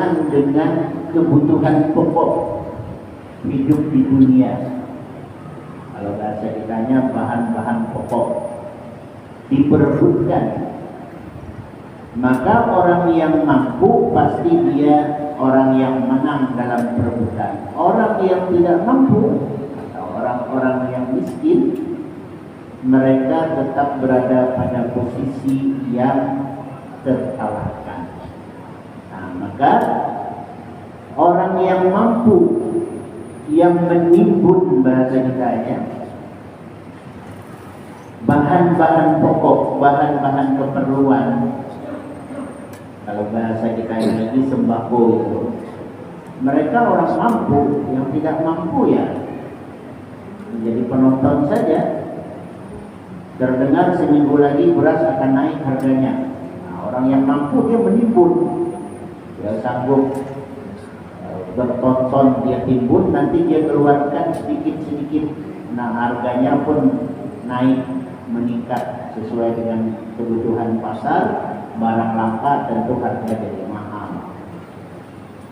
berkenaan dengan kebutuhan pokok hidup di dunia. Kalau bahasa kitanya bahan-bahan pokok diperebutkan, maka orang yang mampu pasti dia orang yang menang dalam perebutan. Orang yang tidak mampu atau orang-orang yang miskin, mereka tetap berada pada posisi yang terkalahkan. Nah, maka orang yang mampu, yang menimbun bahasa kitanya bahan-bahan pokok, bahan-bahan keperluan. Kalau bahasa kita lagi sembako itu, mereka orang mampu. Yang tidak mampu ya menjadi penonton saja. Terdengar seminggu lagi beras akan naik harganya. Nah, orang yang mampu dia menimbun, dia sanggup bertonton, dia timbun, nanti dia keluarkan sedikit-sedikit. Nah, harganya pun naik, meningkat sesuai dengan kebutuhan pasar. Barang langka tentu harga jadi mahal.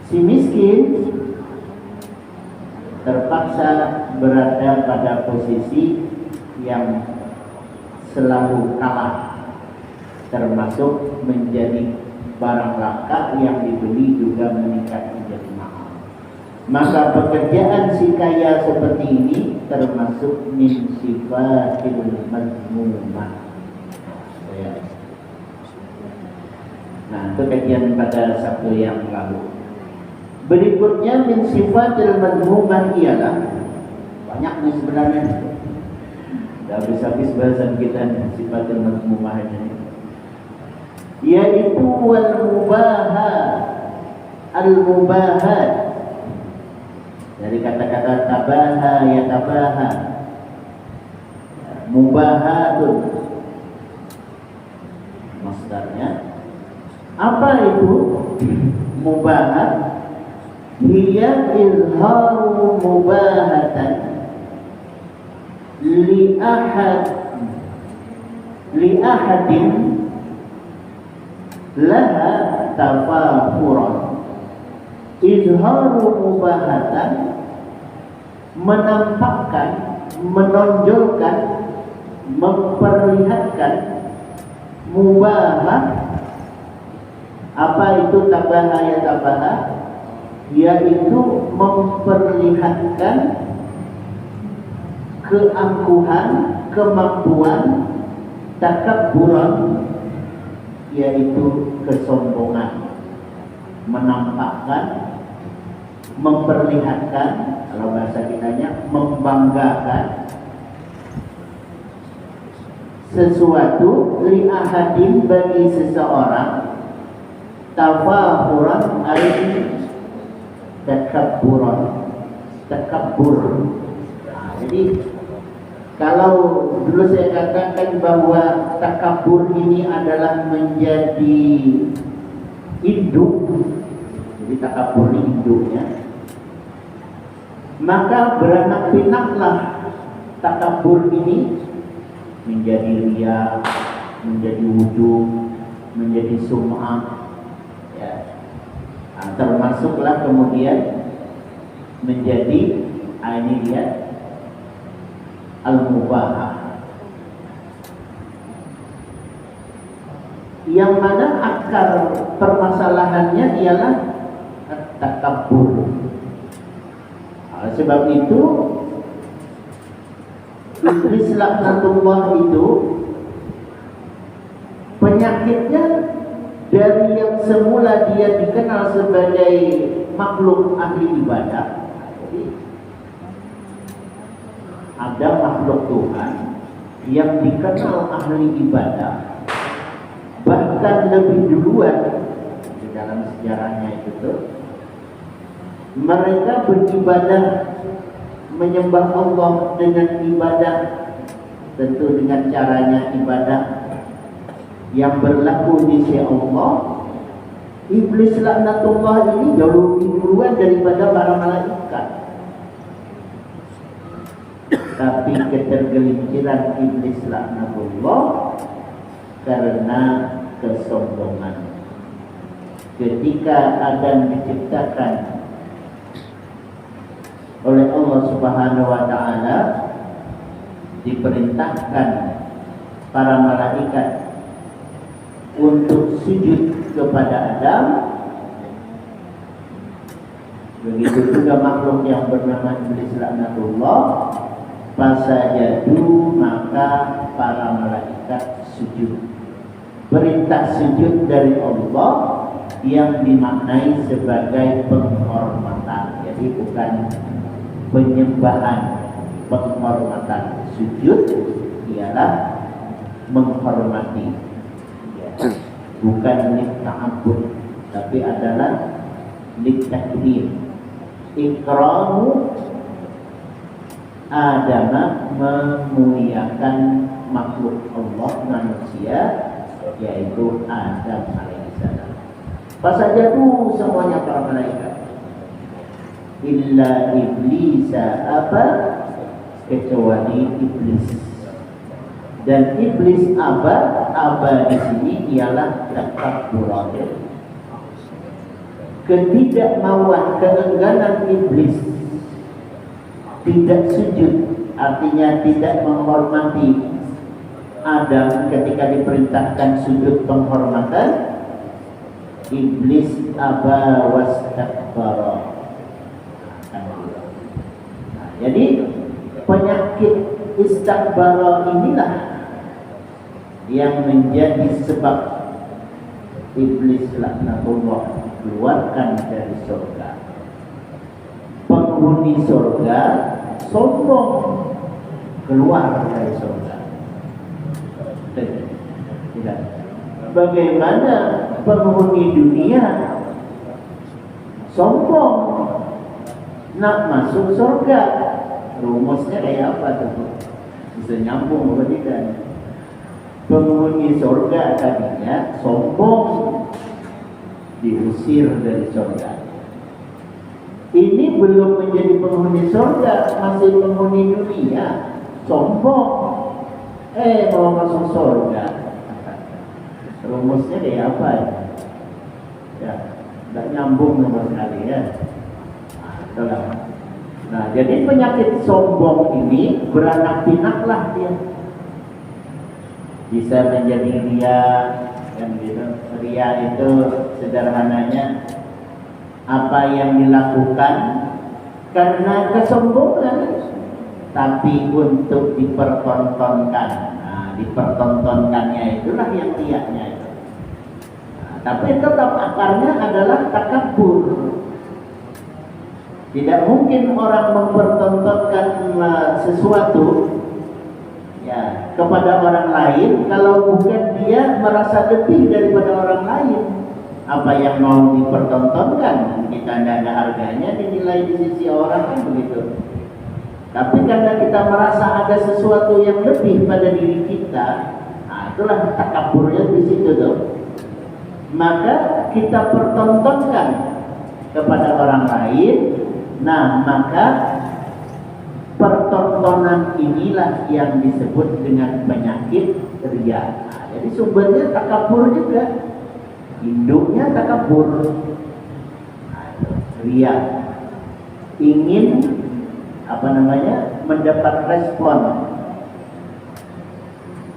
Si miskin terpaksa berada pada posisi yang selalu kalah, termasuk menjadi barang langka yang dibeli juga meningkat menjadi mahal. Maka pekerjaan si kaya seperti ini termasuk min sifatil mazmumah. Nah, itu kajian pada Sabtu yang lalu. Berikutnya min sifatil mazmumah ialah, banyak nih sebenarnya. Sudah habis-habis bahasan kita nih, sifatil mazmumah ini. Yaitu wal mubahat. Dari kata-kata tabaha ya tabaha, mubahatun masdarnya. Apa itu mubahat? Hiya izharu mubahatan li ahadin laha tafahuran. Izharu mubahatan, menampakkan, menonjolkan, memperlihatkan mubahat. Apa itu tabaha ya tabaha? Yaitu memperlihatkan keangkuhan, kemampuan, takabburan, yaitu kesombongan. Menampakkan, memperlihatkan, kalau bahasa kitanya membanggakan sesuatu li ahadin, bagi seseorang, tafahuran ay takabburan, takabbur. Nah, jadi kalau dulu saya katakan bahwa takabbur ini adalah menjadi induk, jadi takabbur ini induknya, maka beranak pinaklah takabbur ini menjadi riya, menjadi wujud, menjadi sum'ah, ya. Nah, termasuklah kemudian menjadi ini dia al-mubahah, yang mana akar permasalahannya ialah takabbur. Nah, sebab itu iblis laknatullah itu penyakitnya dari yang semula dia dikenal sebagai makhluk ahli ibadah. Jadi ada makhluk Tuhan yang dikenal ahli ibadah, bahkan lebih duluan di dalam sejarahnya itu mereka beribadah, menyembah Allah dengan ibadah, tentu dengan caranya ibadah yang berlaku di sisi Allah. Iblis laknatullah ini jauh lebih duluan daripada para malaikat. Tapi ketergelinciran iblis laknatullah karena kesombongan. ketika Adam diciptakan oleh Allah Subhanahu wa taala, diperintahkan para malaikat untuk sujud kepada Adam. Begitu juga makhluk yang bernama Iblis laknatullah, fasajadu, maka para malaikat sujud. Perintah sujud dari Allah yang dimaknai sebagai penghormatan, jadi bukan penyembahan, penghormatan. Sujud ialah menghormati, ya. Bukan litta'abbud, tapi adalah litta'zim. Ikramu Adam, memuliakan makhluk Allah, manusia, yaitu Adam alaihissalam. Fasajadu, semuanya para malaikat, illa iblisa, apa? Kecuali iblis. Dan iblis aba di sini ialah takabburan, ketidakmauan, keengganan iblis tidak sujud, artinya tidak menghormati Adam ketika diperintahkan sujud penghormatan. Iblis aba wastakbara. Jadi penyakit istakbara inilah yang menjadi sebab iblis laknatullah keluarkan dari surga. Penghuni surga sombong, keluar dari surga. Tidak. Bagaimana penghuni dunia sombong nak masuk surga? Rumusnya kayak apa tuh? Bisa nyambung apa tidak? Penghuni surga tadinya sombong, diusir dari surga. Ini belum menjadi penghuni surga, masih penghuni dunia, sombong. Mau masuk surga. Rumusnya kayak apa ya? Ya, tidak nyambung sama sekali ya. Nah, jadi penyakit sombong ini beranak pinaklah dia. Bisa menjadi ria, kan gitu. Ria itu sederhananya apa yang dilakukan karena kesombongan, tapi untuk dipertontonkan. Nah, dipertontonkannya itulah yang riaknya itu. Nah, tapi tetap akarnya adalah takabbur. Tidak mungkin orang mempertontonkan sesuatu ya kepada orang lain kalau bukan dia merasa lebih daripada orang lain. Apa yang mau dipertontonkan, kita tidak ada harganya, dinilai di sisi orang, kan begitu. Tapi karena kita merasa ada sesuatu yang lebih pada diri kita, nah itulah takabburnya di situ tuh. Maka kita pertontonkan kepada orang lain. Nah, maka pertontonan inilah yang disebut dengan penyakit ria. Nah, jadi sumbernya takabbur juga, induknya takabbur. Nah, ria, ingin mendapat respon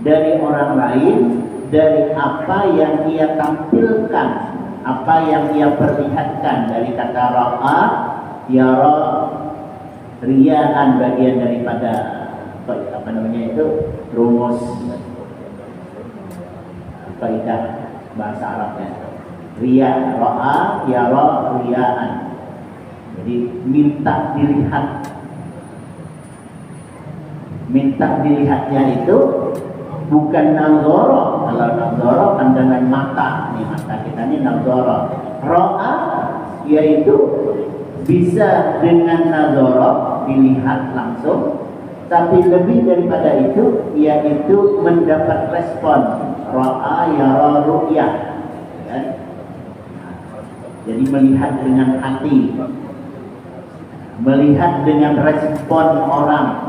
dari orang lain, dari apa yang ia tampilkan, apa yang ia perlihatkan. Dari kata ra'a, yara, riaan bagian daripada rumus kaidah bahasa Arabnya. Ria, ra'a, yara, riaan. Jadi minta dilihat. Minta dilihatnya itu bukan nazara. Kalau nazara pandangan mata, nih mata kita ini nazara. Ra'a yaitu bisa dengan nazara, dilihat langsung, tapi lebih daripada itu yaitu mendapat respon. Ra'a yara ru'yah, kan? Jadi melihat dengan hati, melihat dengan respon orang.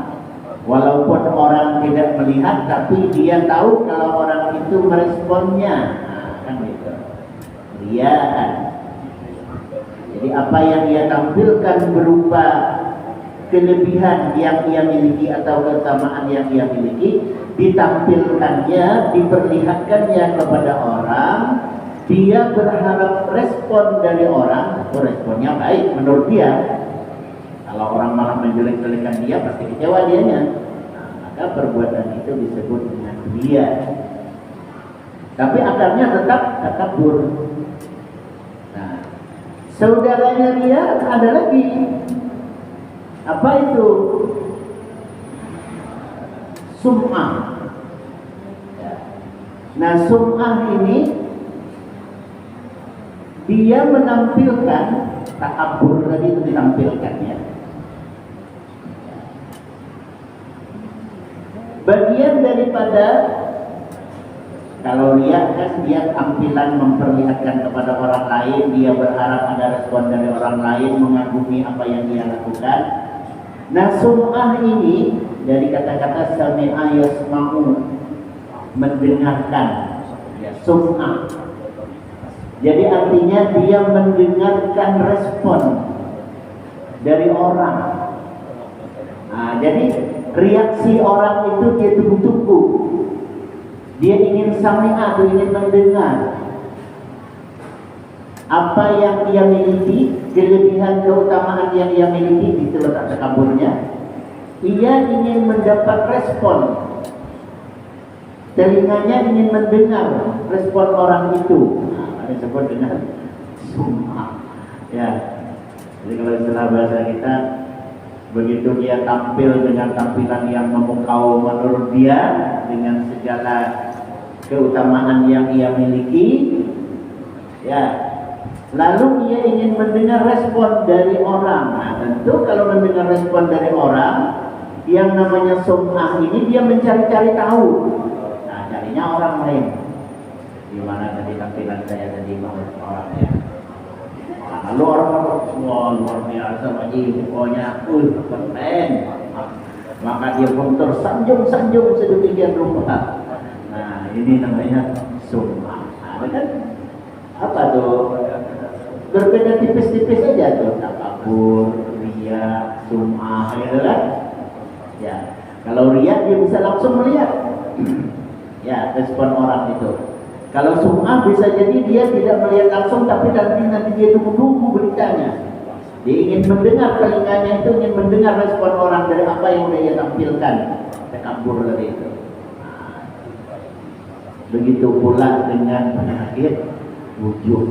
Walaupun orang tidak melihat, tapi dia tahu kalau orang itu meresponnya. Nah, kan gitu. Riaan. Jadi apa yang ia tampilkan berupa kelebihan yang ia miliki atau keutamaan yang ia miliki, ditampilkannya, diperlihatkannya kepada orang, dia berharap respon dari orang, responnya baik menurut dia. Kalau orang malah menjelek-jelekan dia, pasti kecewa dianya. Nah, maka perbuatan itu disebut dengan ria. Tapi akarnya tetap takabur. Nah, saudaranya ria ada lagi. Apa itu? Sum'ah. Nah, sum'ah ini dia menampilkan takabur tadi itu ditampilkannya. Bagian daripada kalau lihat kan dia tampilan memperlihatkan kepada orang lain, dia berharap ada respon dari orang lain, mengagumi apa yang dia lakukan. Nah, sum'ah ini dari kata-kata sami'a yasma'u, mendengarkan, ya, sum'ah. Jadi artinya dia mendengarkan respon dari orang. Nah, jadi reaksi orang itu dia tunggu-tunggu. Dia ingin sami'a atau ingin mendengar apa yang ia miliki, kelebihan keutamaan yang ia miliki, itu letak takaburnya. Ia ingin mendapat respon. Telinganya ingin mendengar respon orang itu. Nah, disebut dengan sum'ah. Ya. Jadi kalau istilah bahasa kita, begitu dia tampil dengan tampilan yang memukau menurut dia, dengan segala keutamaan yang ia miliki, ya, lalu ia ingin mendengar respon dari orang. Nah, tentu kalau mendengar respon dari orang, yang namanya sum'ah ini dia mencari-cari tahu. Nah, carinya orang lain. Gimana tadi tampilan saya tadi menurut orangnya? Lalu orang semua luar biasa lagi, pokoknya keren. Maka dia pun tersanjung-sanjung sedemikian rupa. Nah, ini namanya sum'ah. Nah, kan apa tuh? Berbeda tipis-tipis aja tuh, takabur, riya, sum'ah, gitu kan? Ya, kalau riya dia bisa langsung melihat, ya, respon orang itu. Kalau sum'ah bisa jadi dia tidak melihat langsung, tapi nanti dia tunggu-tunggu beritanya. Dia ingin mendengar, telinganya itu ingin mendengar respon orang dari apa yang dia tampilkan. Takabur tadi itu. Begitu pula dengan penyakit wujud.